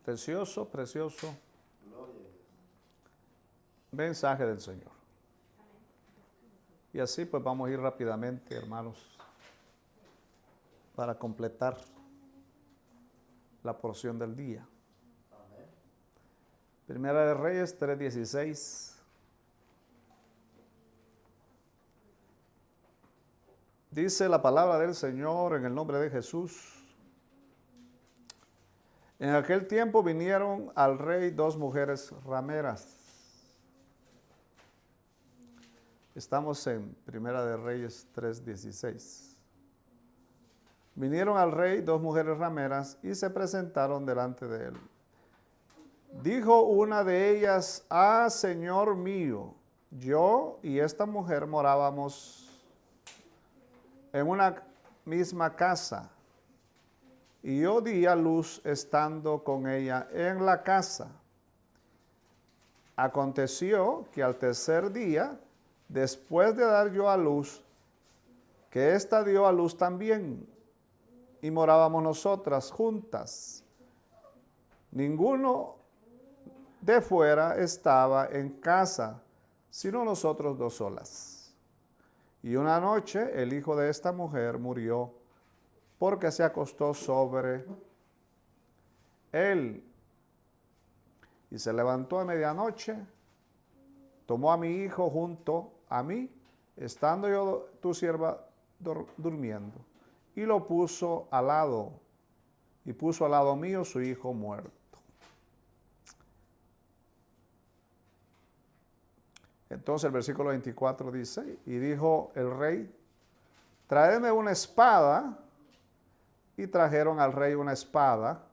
Precioso, precioso mensaje del Señor. Y así pues vamos a ir rápidamente, hermanos, para completar la porción del día. Primera de Reyes 3:16. Dice la palabra del Señor en el nombre de Jesús. En aquel tiempo vinieron al rey dos mujeres rameras. Estamos en Primera de Reyes 3:16. Vinieron al rey dos mujeres rameras y se presentaron delante de él. Dijo una de ellas: ah, Señor mío, yo y esta mujer morábamos en una misma casa, y yo di a luz estando con ella en la casa. Aconteció que al tercer día, después de dar yo a luz, que ésta dio a luz también, y morábamos nosotras juntas. Ninguno de fuera estaba en casa, sino nosotros dos solas. Y una noche el hijo de esta mujer murió, porque se acostó sobre él. Y se levantó a medianoche, tomó a mi hijo junto a mí, estando yo, tu sierva, durmiendo, y lo puso al lado, y puso al lado mío su hijo muerto. Entonces el versículo 24 dice: y dijo el rey: traedme una espada. Y trajeron al rey una espada.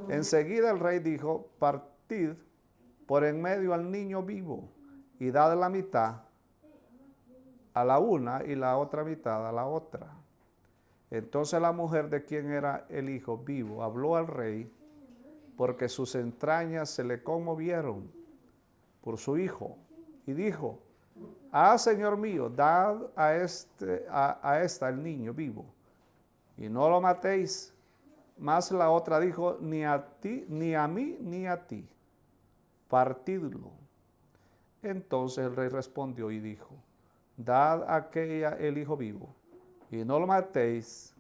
Enseguida el rey dijo: partid por en medio al niño vivo, y dad la mitad a la una y la otra mitad a la otra. Entonces la mujer de quien era el hijo vivo habló al rey, porque sus entrañas se le conmovieron por su hijo, y dijo: ah, Señor mío, dad a esta el niño vivo, y no lo matéis. Mas la otra dijo: ni a ti, ni a mí, ni a ti, partidlo. Entonces el rey respondió y dijo: dad a aquella el hijo vivo, y no lo matéis,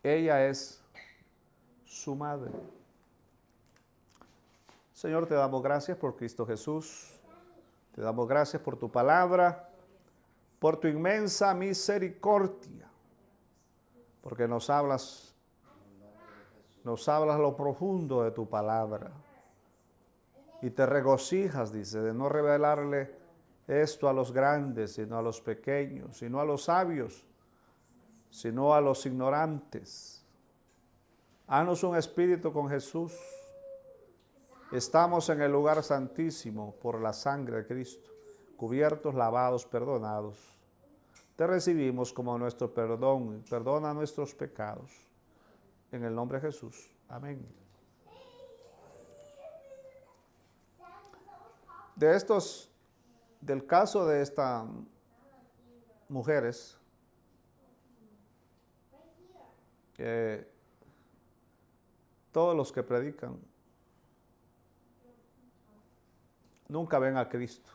ella es su madre. Señor, te damos gracias por Cristo Jesús, te damos gracias por tu palabra, por tu inmensa misericordia, porque nos hablas lo profundo de tu palabra. Y te regocijas, dice, de no revelarle esto a los grandes, sino a los pequeños, sino a los sabios, sino a los ignorantes. Haznos un espíritu con Jesús. Estamos en el lugar santísimo por la sangre de Cristo, cubiertos, lavados, perdonados. Te recibimos como nuestro perdón, perdona nuestros pecados. En el nombre de Jesús. Amén. Del caso de estas mujeres, todos los que predican nunca ven a Cristo.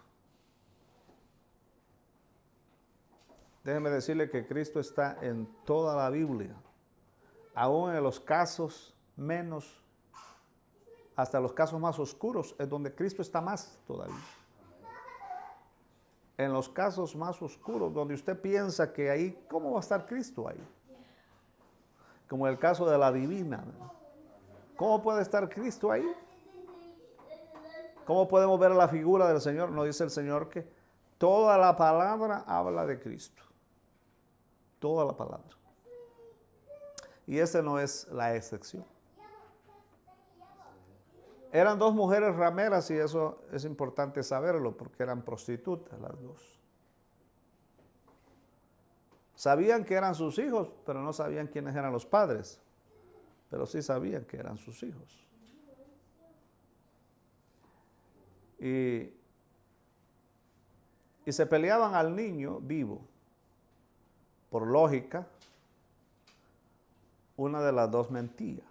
Déjenme decirle que Cristo está en toda la Biblia, aún en los casos menos, hasta los casos más oscuros, es donde Cristo está más todavía. En los casos más oscuros, donde usted piensa que ahí, ¿cómo va a estar Cristo ahí? Como el caso de la divina. ¿Cómo puede estar Cristo ahí? ¿Cómo podemos ver la figura del Señor? Nos dice el Señor que toda la palabra habla de Cristo. Toda la palabra. Y esa no es la excepción. Eran dos mujeres rameras y eso es importante saberlo porque eran prostitutas las dos. Sabían que eran sus hijos, pero no sabían quiénes eran los padres. Pero sí sabían que eran sus hijos. Y se peleaban al niño vivo. Por lógica, una de las dos mentía.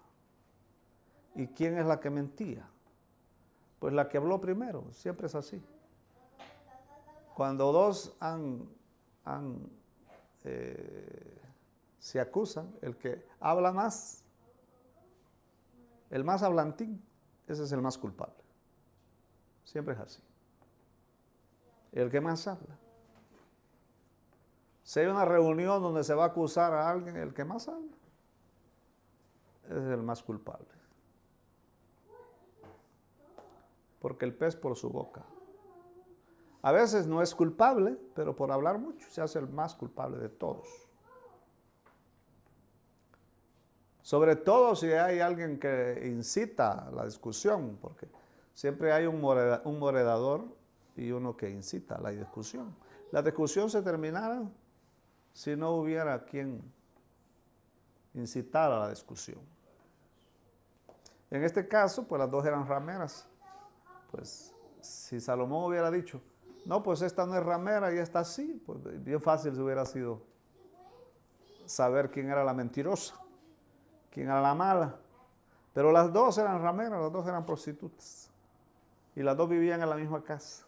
¿Y quién es la que mentía? Pues la que habló primero, siempre es así. Cuando dos se acusan, el que habla más, el más hablantín, ese es el más culpable. Siempre es así. El que más habla. Si hay una reunión donde se va a acusar a alguien, el que más habla, ese es el más culpable. Porque el pez por su boca. A veces no es culpable, pero por hablar mucho se hace el más culpable de todos. Sobre todo si hay alguien que incita la discusión, porque siempre hay un moderador y uno que incita la discusión. La discusión se terminara si no hubiera quien incitara la discusión. En este caso, pues las dos eran rameras. Pues si Salomón hubiera dicho, no, pues esta no es ramera y esta sí, pues bien fácil se hubiera sido saber quién era la mentirosa, quién era la mala. Pero las dos eran rameras, las dos eran prostitutas. Y las dos vivían en la misma casa.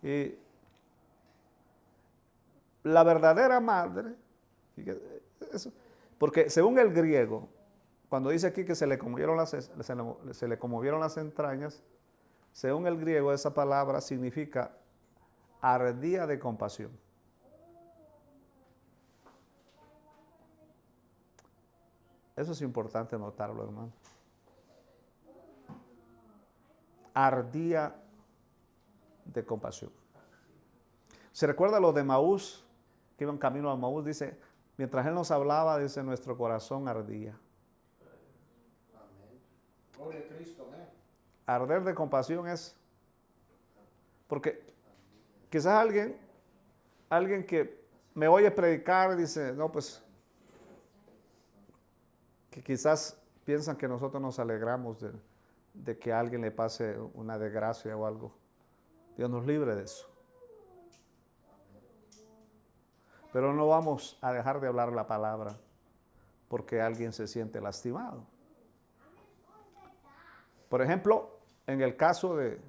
Y la verdadera madre, porque según el griego, cuando dice aquí que se le conmovieron las entrañas, según el griego esa palabra significa ardía de compasión. Eso es importante notarlo, hermano. Ardía de compasión. ¿Se recuerda lo de Maús? Que iban camino a Maús, dice, mientras él nos hablaba, dice, nuestro corazón ardía. Amén. Gloria a Cristo, amén. Arder de compasión es, porque quizás alguien que me oye predicar, dice, no, pues, que quizás piensan que nosotros nos alegramos de que a alguien le pase una desgracia o algo. Dios nos libre de eso. Pero no vamos a dejar de hablar la palabra porque alguien se siente lastimado. Por ejemplo, en el caso de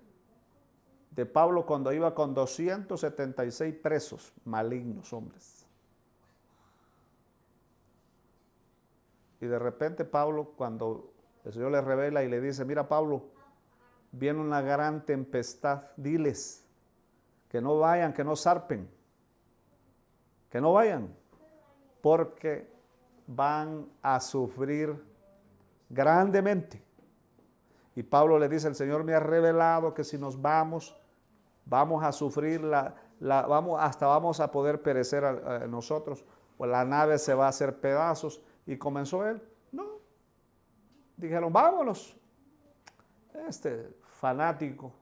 Pablo cuando iba con 276 presos, malignos hombres. Y de repente Pablo, cuando el Señor le revela y le dice, mira Pablo, viene una gran tempestad, diles que no vayan, que no zarpen, que no vayan, porque van a sufrir grandemente. Y Pablo le dice, el Señor me ha revelado que si nos vamos a sufrir, vamos a poder perecer nosotros, o la nave se va a hacer pedazos. Y comenzó él, no, dijeron, vámonos. Este fanático,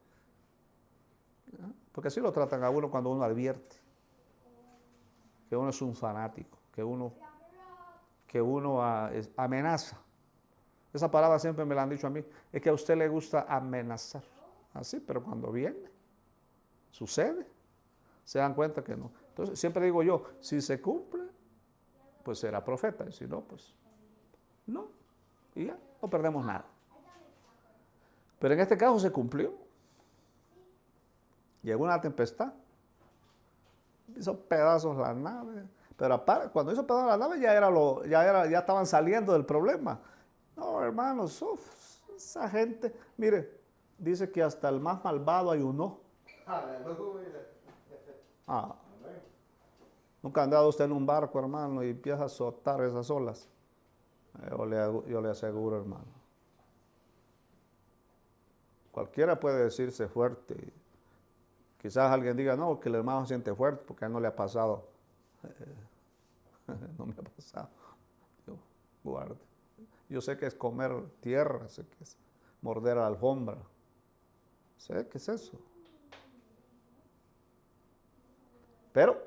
porque así lo tratan a uno cuando uno advierte que uno es un fanático, que uno amenaza. Esa palabra siempre me la han dicho a mí, es que a usted le gusta amenazar. Así, pero cuando viene, sucede, se dan cuenta que no. Entonces, siempre digo yo, si se cumple, pues será profeta, y si no, pues no. Y ya, no perdemos nada. Pero en este caso se cumplió. Llegó una tempestad, hizo pedazos la nave, pero aparte, cuando hizo pedazos la nave ya estaban saliendo del problema. No, hermanos, esa gente, mire, dice que hasta el más malvado ayunó. Ah, nunca ha andado usted en un barco, hermano, y empieza a azotar esas olas. Yo le aseguro, hermano. Cualquiera puede decirse fuerte. Quizás alguien diga, no, que el hermano se siente fuerte porque a él no le ha pasado. No me ha pasado. Yo, guarde. Yo sé que es comer tierra, sé que es morder la alfombra. Sé que es eso. Pero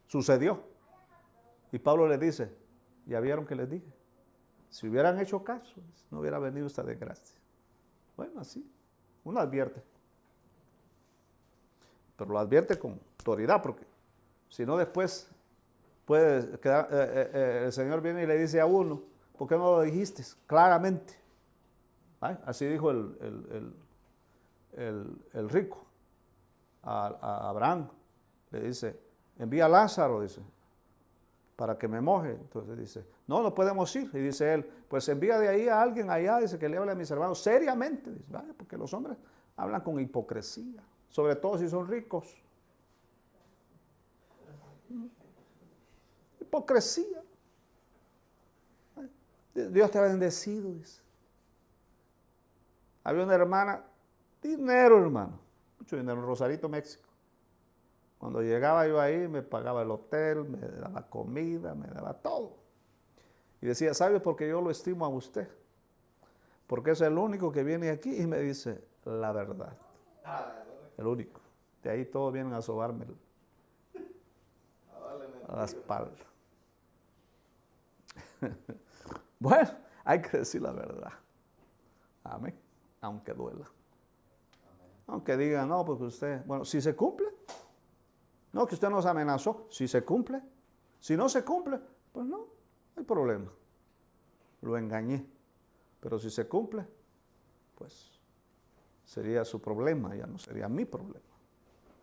sucedió. Y Pablo le dice, ¿ya vieron que les dije? Si hubieran hecho caso, no hubiera venido esta desgracia. Bueno, así. Uno advierte. Pero lo advierte con autoridad, porque si no después puede quedar, el Señor viene y le dice a uno, ¿Por qué no lo dijiste claramente? ¿Ay? Así dijo el rico a Abraham. Le dice, envía a Lázaro, dice, para que me moje. Entonces dice, no, no podemos ir. Y dice él, pues envía de ahí a alguien allá, dice, que le hable a mis hermanos seriamente. Dice, vaya, porque los hombres hablan con hipocresía, sobre todo si son ricos. Hipocresía. Dios te ha bendecido, dice. Había una hermana, dinero, hermano, mucho dinero, en Rosarito, México. Cuando llegaba yo ahí, me pagaba el hotel, me daba comida, me daba todo. Y decía, ¿sabe por qué yo lo estimo a usted? Porque es el único que viene aquí y me dice la verdad. El único. De ahí todos vienen a sobarme a la espalda. Bueno, hay que decir la verdad. Amén. Aunque duela. Aunque digan, no, porque usted, bueno, si se cumple. No, que usted nos amenazó. Si se cumple. Si no se cumple, pues no, no hay problema. Lo engañé. Pero si se cumple, pues sería su problema, ya no sería mi problema.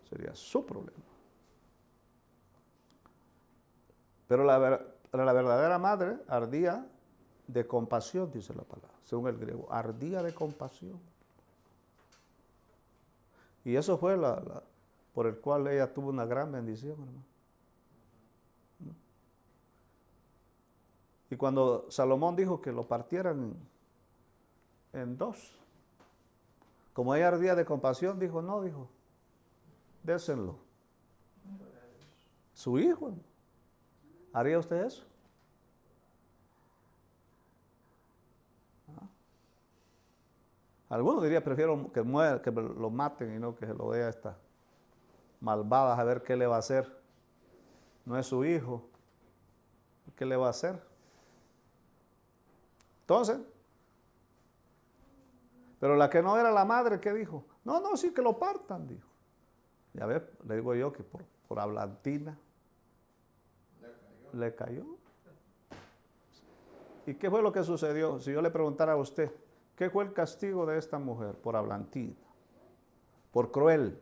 Sería su problema. Pero la verdadera madre ardía de compasión, dice la palabra, según el griego, ardía de compasión. Y eso fue por el cual ella tuvo una gran bendición, hermano. Y cuando Salomón dijo que lo partieran en dos, como ella ardía de compasión, dijo, no, dijo, désenlo. Su hijo, hermano. ¿Haría usted eso? Algunos dirían, prefiero que muera, que lo maten y no que se lo dé a esta malvada a ver qué le va a hacer. No es su hijo. ¿Qué le va a hacer? Entonces, pero la que no era la madre, ¿qué dijo? No, no, sí que lo partan, dijo. Ya ve, le digo yo que por hablantina le cayó. ¿Y qué fue lo que sucedió? Si yo le preguntara a usted, ¿qué fue el castigo de esta mujer? Por hablantina, por cruel,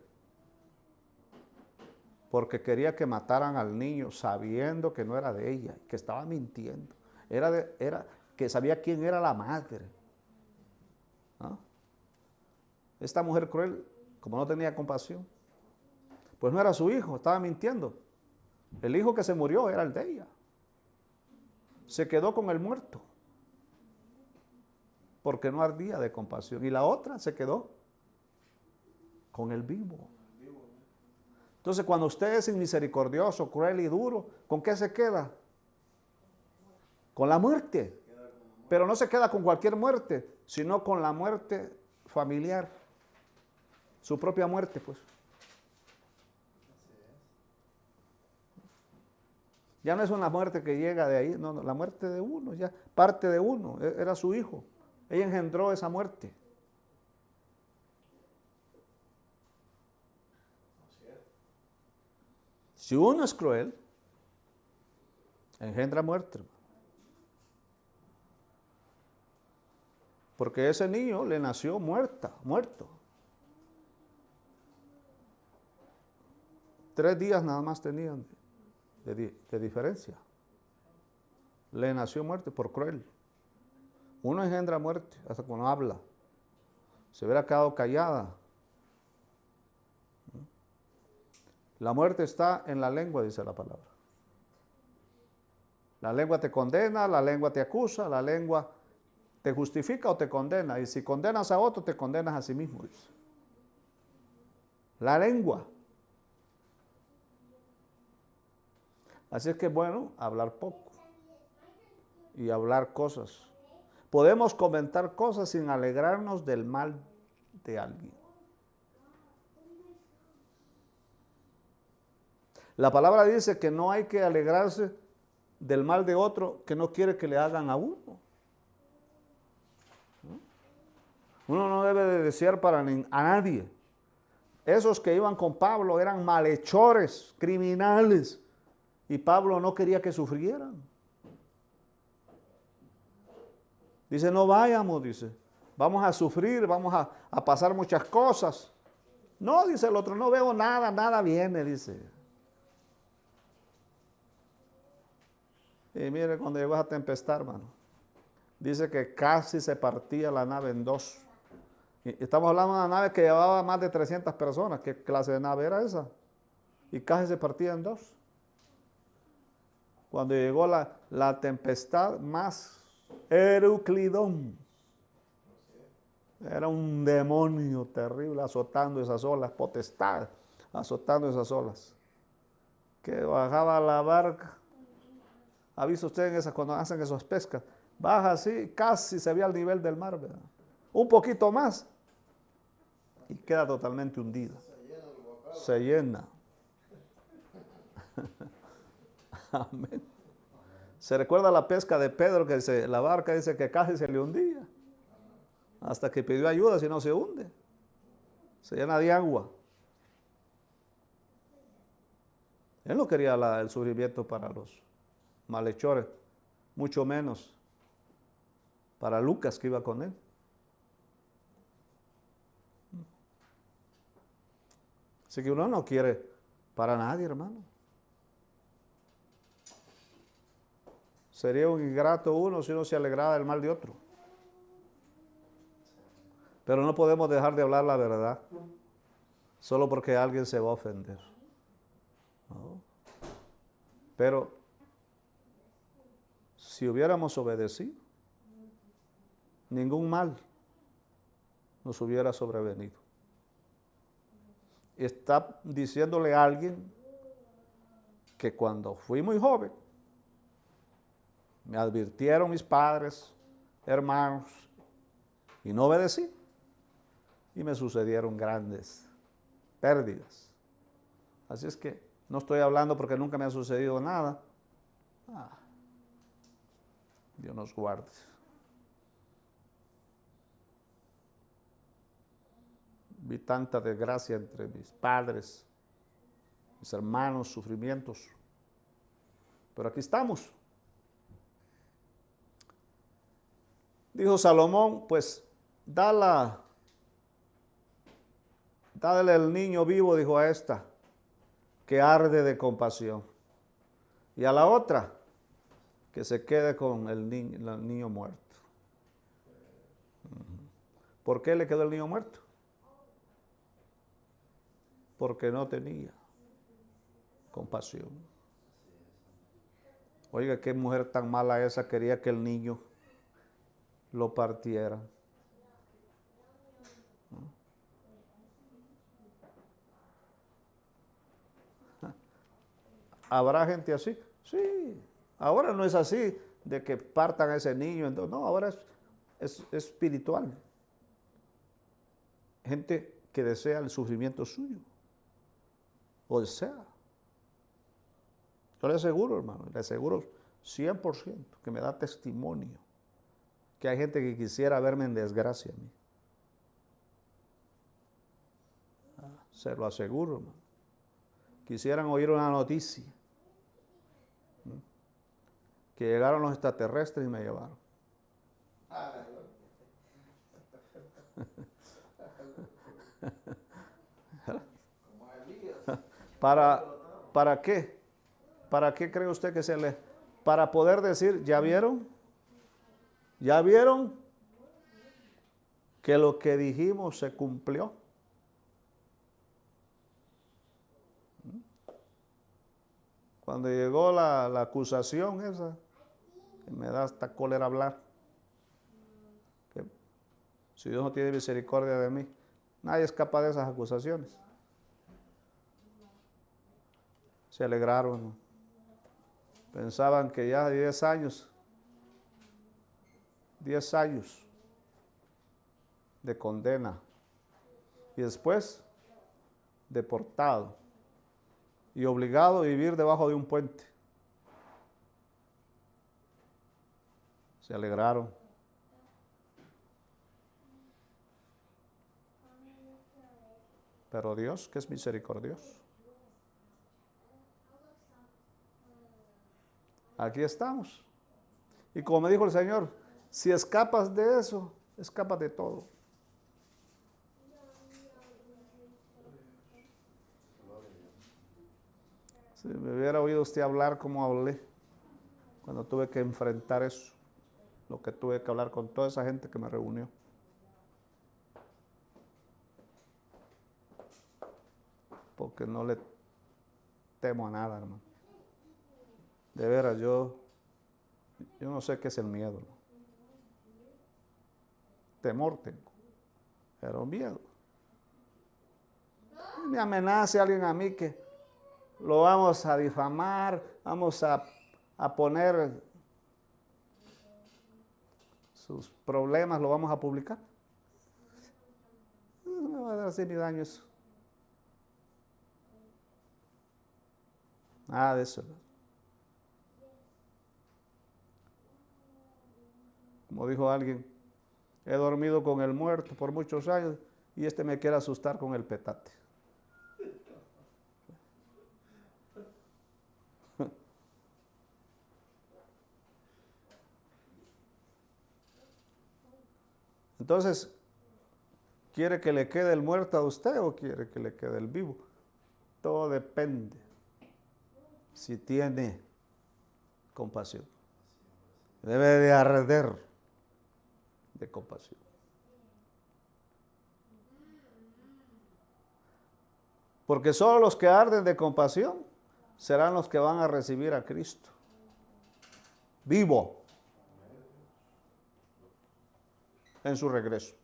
porque quería que mataran al niño sabiendo que no era de ella, que estaba mintiendo. Era que sabía quién era la madre. ¿Ah? Esta mujer cruel, como no tenía compasión, pues no era su hijo, estaba mintiendo. El hijo que se murió era el de ella. Se quedó con el muerto, porque no ardía de compasión. Y la otra se quedó con el vivo. Entonces, cuando usted es inmisericordioso, cruel y duro, ¿con qué se queda? Con la muerte. Pero no se queda con cualquier muerte, sino con la muerte familiar. Su propia muerte, pues. Ya no es una muerte que llega de ahí, no, la muerte de uno, ya parte de uno, era su hijo. Ella engendró esa muerte. Si uno es cruel, engendra muerte. Porque ese niño le nació muerto. 3 días nada más tenían de diferencia. Le nació muerte por cruel. Uno engendra muerte hasta cuando habla. Se hubiera quedado callada. La muerte está en la lengua, dice la palabra. La lengua te condena, la lengua te acusa, la lengua te justifica o te condena. Y si condenas a otro, te condenas a sí mismo, dice. La lengua. Así es que es bueno hablar poco y hablar cosas. Podemos comentar cosas sin alegrarnos del mal de alguien. La palabra dice que no hay que alegrarse del mal de otro que no quiere que le hagan a uno. Uno no debe de desear a nadie. Esos que iban con Pablo eran malhechores, criminales. Y Pablo no quería que sufrieran. Dice, no vayamos, dice. Vamos a sufrir, vamos a pasar muchas cosas. No, dice el otro, no veo nada, nada viene, dice. Y mire, cuando llegó esa tempestad, hermano, dice que casi se partía la nave en dos. Y estamos hablando de una nave que llevaba más de 300 personas. ¿Qué clase de nave era esa? Y casi se partía en dos. Cuando llegó la tempestad más Euclidón. Era un demonio terrible azotando esas olas, potestad, azotando esas olas. Que bajaba la barca. ¿Ha visto usted en esas, cuando hacen esas pescas? Baja así, casi se ve al nivel del mar, ¿verdad? Un poquito más y queda totalmente hundida. Se llena. Amén. Se recuerda la pesca de Pedro, que la barca dice que casi se le hundía. Hasta que pidió ayuda, si no se hunde. Se llena de agua. Él no quería el sufrimiento para los malhechores, mucho menos para Lucas que iba con él. Así que uno no quiere para nadie, hermano. Sería un ingrato uno si uno se alegrara del mal de otro. Pero no podemos dejar de hablar la verdad solo porque alguien se va a ofender. ¿No? Pero si hubiéramos obedecido, ningún mal nos hubiera sobrevenido. Está diciéndole a alguien que cuando fui muy joven, me advirtieron mis padres, hermanos, y no obedecí. Y me sucedieron grandes pérdidas. Así es que no estoy hablando porque nunca me ha sucedido nada. Dios nos guarde. Vi tanta desgracia entre mis padres, mis hermanos, sufrimientos. Pero aquí estamos. Dijo Salomón, pues dale el niño vivo, dijo a esta, que arde de compasión. Y a la otra, que se quede con el niño muerto. ¿Por qué le quedó el niño muerto? Porque no tenía compasión. Oiga, qué mujer tan mala esa quería que el niño lo partiera. ¿Habrá gente así? Sí. Ahora no es así de que partan a ese niño. Entonces, no, ahora es espiritual. Gente que desea el sufrimiento suyo. O desea. Yo le aseguro, hermano, le aseguro 100% que me da testimonio que hay gente que quisiera verme en desgracia a mí. Se lo aseguro, hermano. Quisieran oír una noticia. Que llegaron los extraterrestres y me llevaron. ¿Para qué? ¿Para qué cree usted que se le... Para poder decir, ¿ya vieron? ¿Ya vieron que lo que dijimos se cumplió? Cuando llegó la acusación esa, que me da hasta cólera hablar, que si Dios no tiene misericordia de mí, nadie escapa de esas acusaciones. Se alegraron, ¿no? Pensaban que ya 10 años de condena y después deportado y obligado a vivir debajo de un puente. Se alegraron. Pero Dios, que es misericordioso, aquí estamos. Y como me dijo el Señor, Si escapas de eso, escapas de todo. Si me hubiera oído usted hablar como hablé, cuando tuve que enfrentar eso, lo que tuve que hablar con toda esa gente que me reunió. Porque no le temo a nada, hermano. De veras, yo no sé qué es el miedo, ¿no? Temor tengo, pero miedo. Me amenace alguien a mí que lo vamos a difamar, vamos a poner sus problemas, lo vamos a publicar. No me va a dar así ni daño eso. Nada de eso. Como dijo alguien, he dormido con el muerto por muchos años y este me quiere asustar con el petate. Entonces, ¿quiere que le quede el muerto a usted o quiere que le quede el vivo? Todo depende si tiene compasión. Debe de arder de compasión. Porque solo los que arden de compasión serán los que van a recibir a Cristo vivo en su regreso.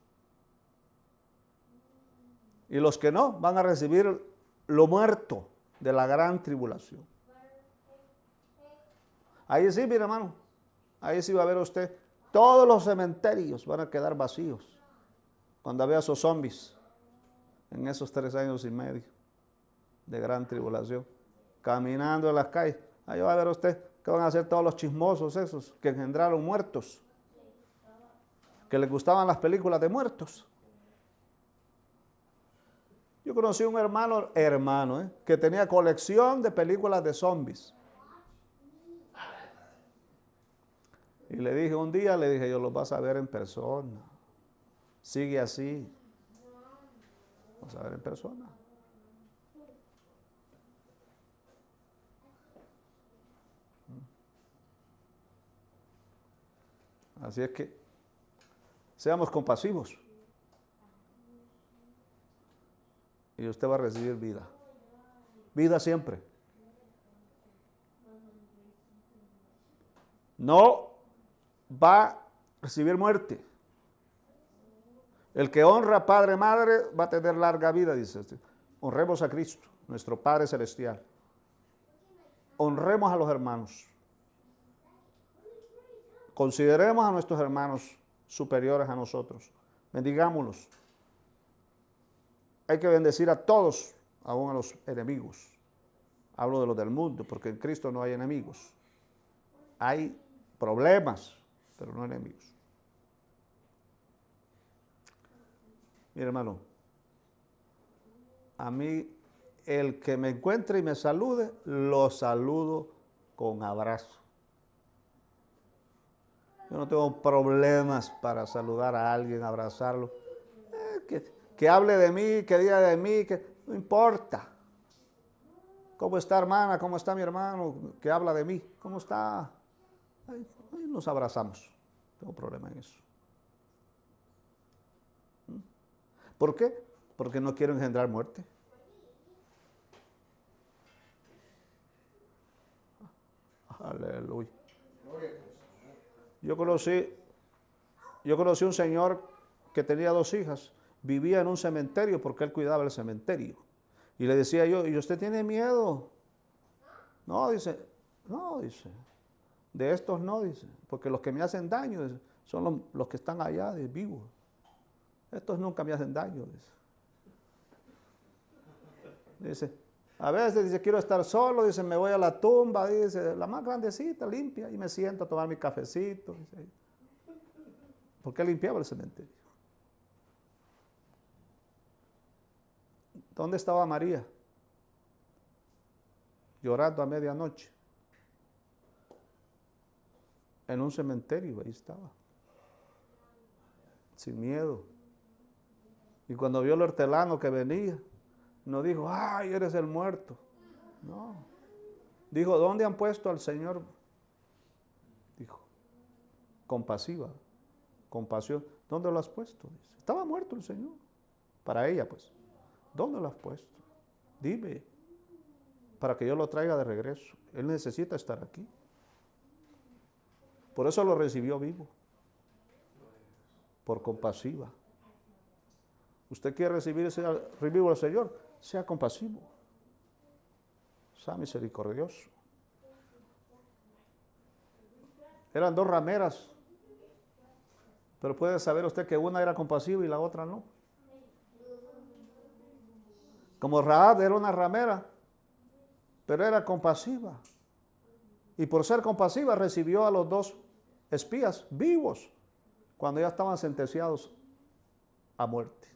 Y los que no van a recibir lo muerto de la gran tribulación. Ahí sí, mi hermano, ahí sí va a ver usted, todos los cementerios van a quedar vacíos cuando vea esos zombies en esos 3 años y medio de gran tribulación, caminando en las calles. Ahí va a ver usted que van a hacer todos los chismosos esos que engendraron muertos, que les gustaban las películas de muertos. Yo conocí un hermano, que tenía colección de películas de zombies. Y le dije un día, yo los vas a ver en persona. Sigue así. Vas a ver en persona. Así es que seamos compasivos. Y usted va a recibir vida. Vida siempre. No va a recibir muerte. El que honra a padre y madre va a tener larga vida, dice este. Honremos a Cristo, nuestro Padre Celestial. Honremos a los hermanos. Consideremos a nuestros hermanos superiores a nosotros. Bendigámoslos. Hay que bendecir a todos, aún a los enemigos. Hablo de los del mundo, porque en Cristo no hay enemigos. Hay problemas, pero no enemigos. Mi hermano, a mí el que me encuentre y me salude, lo saludo con abrazo. Yo no tengo problemas para saludar a alguien, abrazarlo. Que hable de mí, que diga de mí, que no importa. ¿Cómo está, hermana? ¿Cómo está mi hermano? Que habla de mí. ¿Cómo está? Ahí nos abrazamos. No tengo problema en eso. ¿Por qué? Porque no quiero engendrar muerte. Aleluya. Yo conocí un señor que tenía 2 hijas, vivía en un cementerio porque él cuidaba el cementerio. Y le decía yo, ¿y usted tiene miedo? No, dice, de estos no, dice, porque los que me hacen daño dice, son los que están allá de vivos. Estos nunca me hacen daño, dice. Dice, a veces dice, quiero estar solo, dice, me voy a la tumba, dice, la más grandecita, limpia, y me siento a tomar mi cafecito. Dice, porque él limpiaba el cementerio. ¿Dónde estaba María? Llorando a medianoche. En un cementerio, ahí estaba. sin miedo. Y cuando vio el hortelano que venía, no dijo, ay, eres el muerto. No. Dijo, ¿dónde han puesto al Señor? Dijo, compasiva, compasión. ¿Dónde lo has puesto? Dice, estaba muerto el Señor. Para ella, pues. ¿Dónde lo has puesto? Dime, para que yo lo traiga de regreso. Él necesita estar aquí. Por eso lo recibió vivo. Por compasiva. Usted quiere recibir ese vivo al Señor, sea compasivo. Sea misericordioso. Eran dos rameras. Pero puede saber usted que una era compasiva y la otra no. Como Rahab era una ramera, pero era compasiva. Y por ser compasiva recibió a los dos espías vivos cuando ya estaban sentenciados a muerte.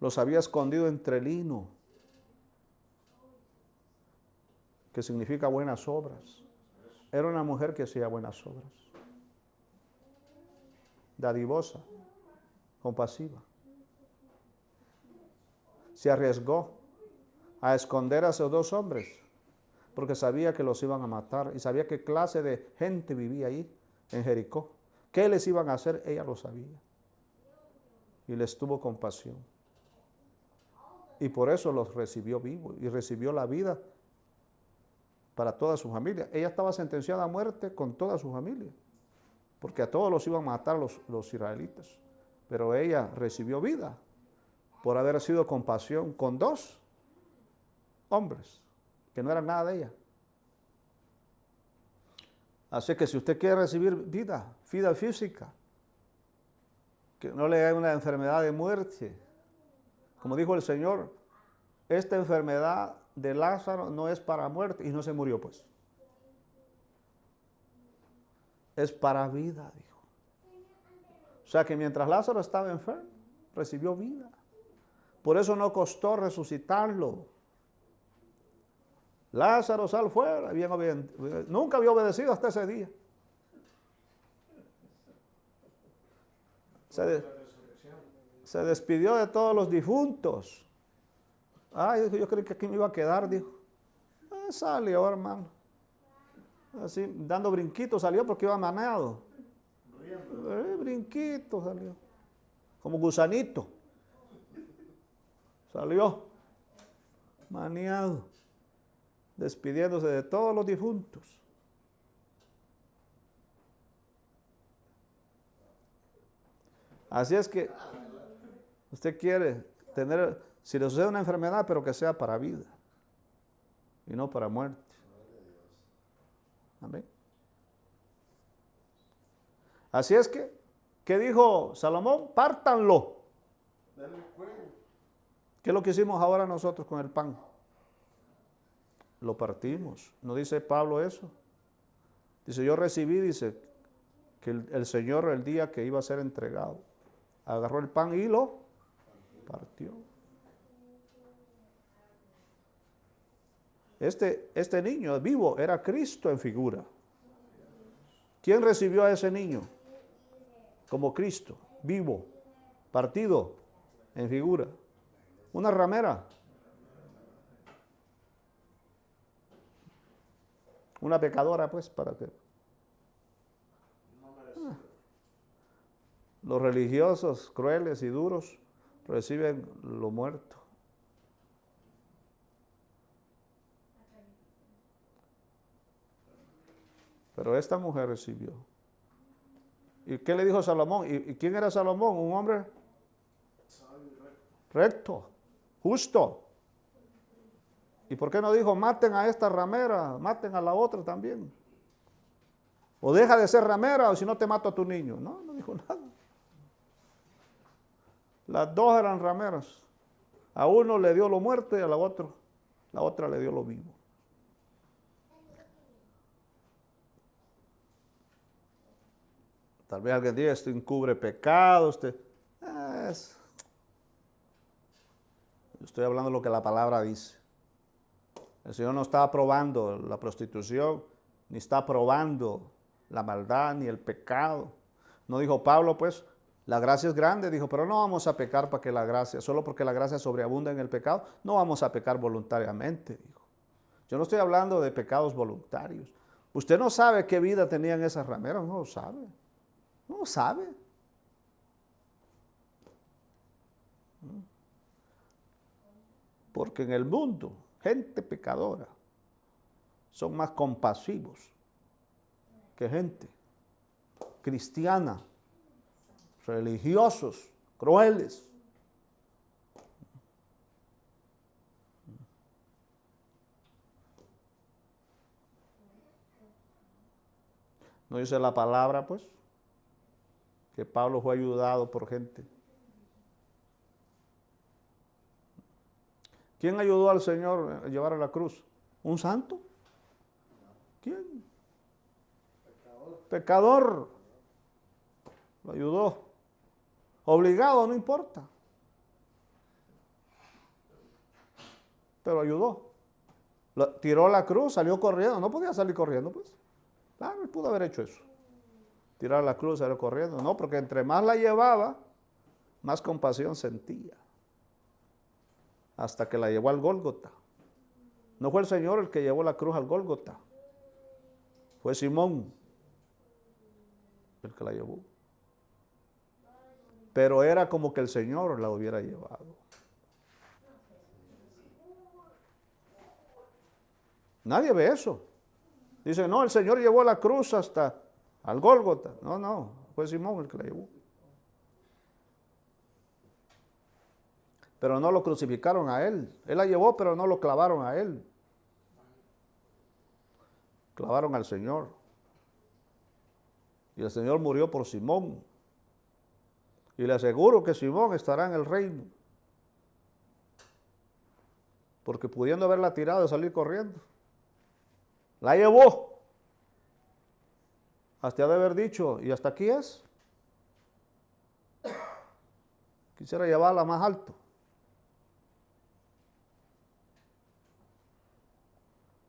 Los había escondido entre lino, que significa buenas obras. Era una mujer que hacía buenas obras. Dadivosa, compasiva. Se arriesgó a esconder a esos dos hombres porque sabía que los iban a matar y sabía qué clase de gente vivía ahí en Jericó. ¿Qué les iban a hacer? Ella lo sabía. Y les tuvo compasión. Y por eso los recibió vivos y recibió la vida para toda su familia. Ella estaba sentenciada a muerte con toda su familia, porque a todos los iban a matar los israelitas. Pero ella recibió vida por haber sido compasión con dos hombres que no eran nada de ella. Así que si usted quiere recibir vida física, que no le haga una enfermedad de muerte, como dijo el Señor, esta enfermedad de Lázaro no es para muerte, y no se murió pues. Es para vida, dijo. O sea que mientras Lázaro estaba enfermo, recibió vida. Por eso no costó resucitarlo. Lázaro, sal fuera. Nunca había obedecido hasta ese día. Se despidió de todos los difuntos. Ay, yo creí que aquí me iba a quedar, dijo. Salió, hermano. Así, dando brinquitos salió porque iba maneado. Brinquito salió. Como gusanito. Salió. Maneado. Despidiéndose de todos los difuntos. Así es que usted quiere tener, si le sucede una enfermedad, pero que sea para vida y no para muerte. Amén. Así es que, ¿qué dijo Salomón? Pártanlo. ¿Qué es lo que hicimos ahora nosotros con el pan? Lo partimos. ¿No dice Pablo eso? Dice, yo recibí, dice, que el Señor el día que iba a ser entregado, agarró el pan y lo partió. Este niño vivo era Cristo en figura. ¿Quién recibió a ese niño? Como Cristo, vivo, partido en figura. Una ramera. Una pecadora, pues, para que los religiosos crueles y duros reciben lo muerto. Pero esta mujer recibió. ¿Y qué le dijo Salomón? ¿Y quién era Salomón? Un hombre recto, justo. ¿Y por qué no dijo, maten a esta ramera, maten a la otra también? O deja de ser ramera, o si no te mato a tu niño. No, no dijo nada. Las dos eran rameras. A uno le dio lo muerto y a la otra le dio lo vivo. Tal vez alguien diga, esto encubre pecado, estoy hablando de lo que la palabra dice. El Señor no está aprobando la prostitución, ni está probando la maldad ni el pecado. No dijo Pablo, pues, la gracia es grande, dijo, pero no vamos a pecar para que la gracia, solo porque la gracia sobreabunda en el pecado, no vamos a pecar voluntariamente, dijo. Yo no estoy hablando de pecados voluntarios. Usted no sabe qué vida tenían esas rameras, no lo sabe. No lo sabe. Porque en el mundo, gente pecadora son más compasivos que gente cristiana, religiosos, crueles. ¿No dice la palabra, pues, que Pablo fue ayudado por gente? ¿Quién ayudó al Señor a llevar a la cruz? ¿Un santo? ¿Quién? Pecador. Lo ayudó. Obligado, no importa. Pero ayudó. Tiró la cruz, salió corriendo. No podía salir corriendo, pues. Claro, él pudo haber hecho eso. Tirar la cruz, salió corriendo. No, porque entre más la llevaba, más compasión sentía. Hasta que la llevó al Gólgota. No fue el Señor el que llevó la cruz al Gólgota. Fue Simón el que la llevó. Pero era como que el Señor la hubiera llevado. Nadie ve eso. Dice, no, el Señor llevó la cruz hasta al Gólgota. No, no, fue Simón el que la llevó. Pero no lo crucificaron a él. Él la llevó, pero no lo clavaron a él. Clavaron al Señor. Y el Señor murió por Simón. Y le aseguro que Simón estará en el reino. Porque pudiendo haberla tirado y salir corriendo, la llevó. Hasta de haber dicho, y hasta aquí es. Quisiera llevarla más alto.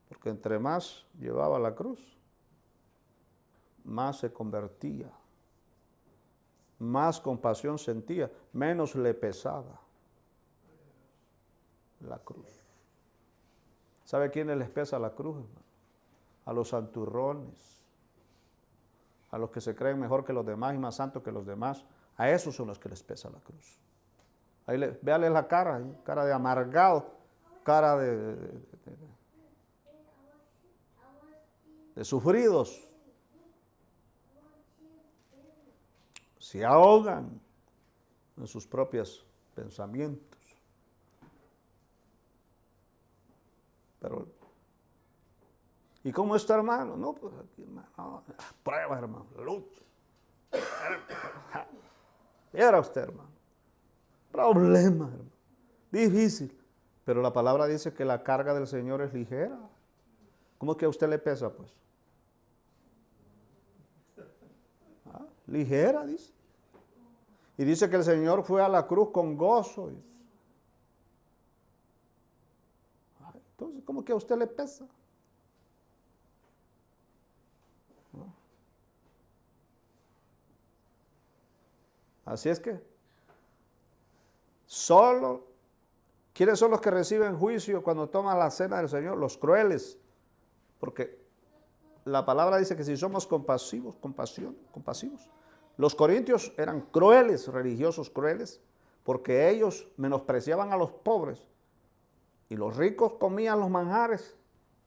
Porque entre más llevaba la cruz, más se convertía. Más compasión sentía, menos le pesaba la cruz. ¿Sabe quiénes les pesa la cruz, hermano? A los santurrones, a los que se creen mejor que los demás y más santos que los demás. A esos son los que les pesa la cruz. Ahí véale la cara, cara de amargado, cara de sufridos. Se ahogan en sus propios pensamientos. Pero, ¿y cómo está, hermano? No, pues aquí, hermano, prueba, hermano, lucha. Era usted, hermano. Problema, hermano. Difícil. Pero la palabra dice que la carga del Señor es ligera. ¿Cómo es que a usted le pesa, pues? Ligera, dice. Y dice que el Señor fue a la cruz con gozo. Dice. Entonces, ¿cómo que a usted le pesa? ¿No? Así es que, ¿quiénes son los que reciben juicio cuando toman la cena del Señor? Los crueles. Porque la palabra dice que si somos compasivos, compasivos. Los corintios eran crueles, religiosos crueles, porque ellos menospreciaban a los pobres. Y los ricos comían los manjares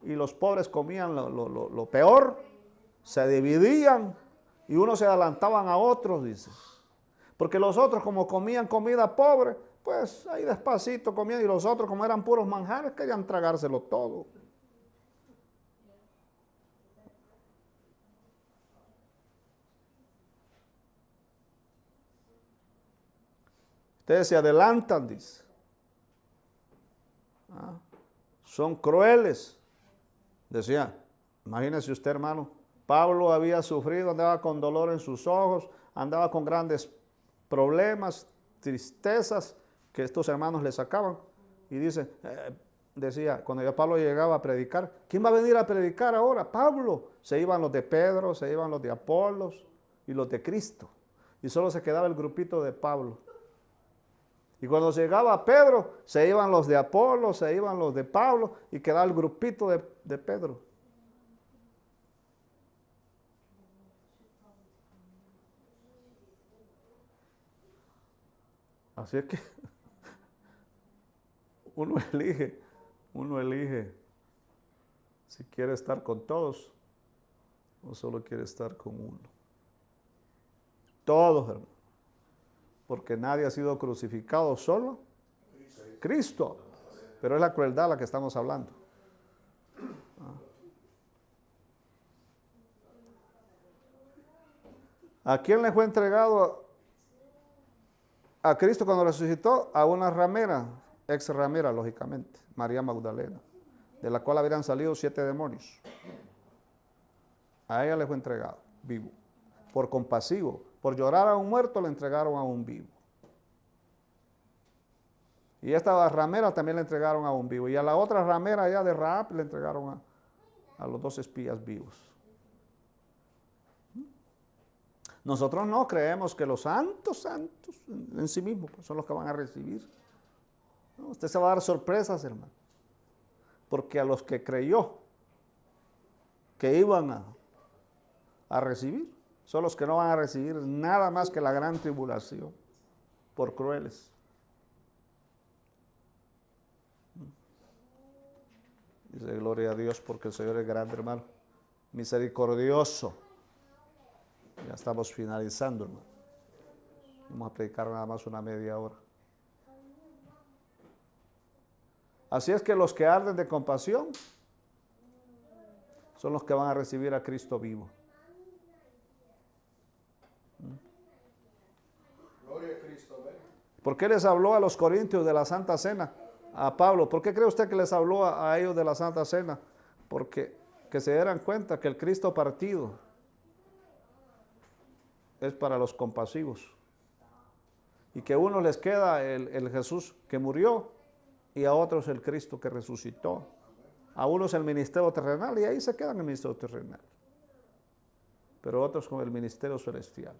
y los pobres comían lo peor. Se dividían y unos se adelantaban a otros, dice. Porque los otros, como comían comida pobre, pues ahí despacito comían. Y los otros, como eran puros manjares, querían tragárselo todo. Ustedes se adelantan, dice. Son crueles. Decía, imagínese usted, hermano, Pablo había sufrido, andaba con dolor en sus ojos, andaba con grandes problemas, tristezas que estos hermanos le sacaban. Y dice, decía, cuando ya Pablo llegaba a predicar, ¿quién va a venir a predicar ahora? Pablo. Se iban los de Pedro, se iban los de Apolos y los de Cristo. Y solo se quedaba el grupito de Pablo. Y cuando llegaba Pedro, se iban los de Apolos, se iban los de Pablo y quedaba el grupito de Pedro. Así es que uno elige si quiere estar con todos o solo quiere estar con uno. Todos, hermano. Porque nadie ha sido crucificado, solo Cristo. Pero es la crueldad la que estamos hablando. ¿A quién le fue entregado a Cristo cuando resucitó? A una ramera, ex ramera, lógicamente, María Magdalena, de la cual habrían salido 7 demonios. A ella le fue entregado, vivo. Por compasivo, por llorar a un muerto, le entregaron a un vivo. Y esta ramera también le entregaron a un vivo. Y a la otra ramera allá de Rahab le entregaron a los 2 espías vivos. Nosotros no creemos que los santos en sí mismos pues, son los que van a recibir. No, usted se va a dar sorpresas, hermano. Porque a los que creyó que iban a recibir, son los que no van a recibir nada más que la gran tribulación por crueles. Dice, gloria a Dios porque el Señor es grande, hermano. Misericordioso. Ya estamos finalizando, hermano. Vamos a predicar nada más una media hora. Así es que los que arden de compasión son los que van a recibir a Cristo vivo. Gloria a Cristo, ven. ¿Por qué les habló a los corintios de la Santa Cena? A Pablo, ¿por qué cree usted que les habló a ellos de la Santa Cena? Porque que se dieran cuenta que el Cristo partido es para los compasivos. Y que a unos les queda el Jesús que murió y a otros el Cristo que resucitó. A unos el ministerio terrenal y ahí se quedan en el ministerio terrenal. Pero otros con el ministerio celestial.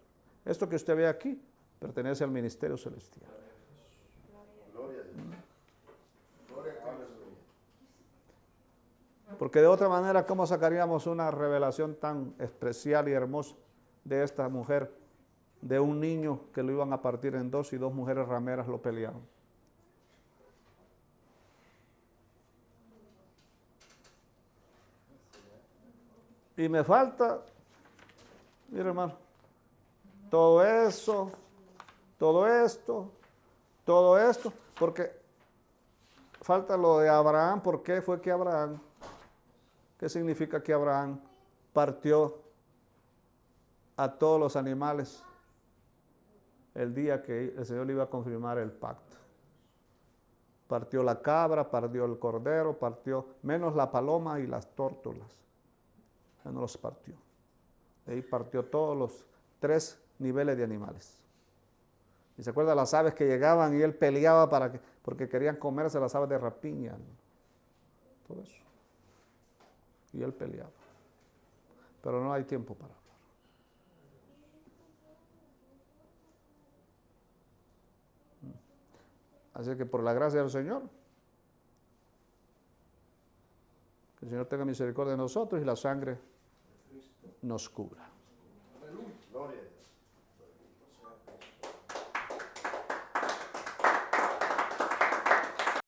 Esto que usted ve aquí pertenece al ministerio celestial. Gloria a Dios. Gloria a Cristo. Porque de otra manera, ¿cómo sacaríamos una revelación tan especial y hermosa de esta mujer, de un niño que lo iban a partir en 2 y 2 mujeres rameras lo pelearon? Y me falta, mire hermano, todo eso, todo esto, porque falta lo de Abraham. ¿Por qué fue que Abraham? ¿Qué significa que Abraham partió a todos los animales el día que el Señor le iba a confirmar el pacto? Partió la cabra, partió el cordero, partió menos la paloma y las tórtolas. Él no los partió. De ahí partió todos los 3 niveles de animales. Y se acuerda las aves que llegaban y él peleaba porque querían comerse las aves de rapiña. Todo eso. Y él peleaba. Pero no hay tiempo para hablar. Así que por la gracia del Señor, que el Señor tenga misericordia de nosotros y la sangre nos cubra.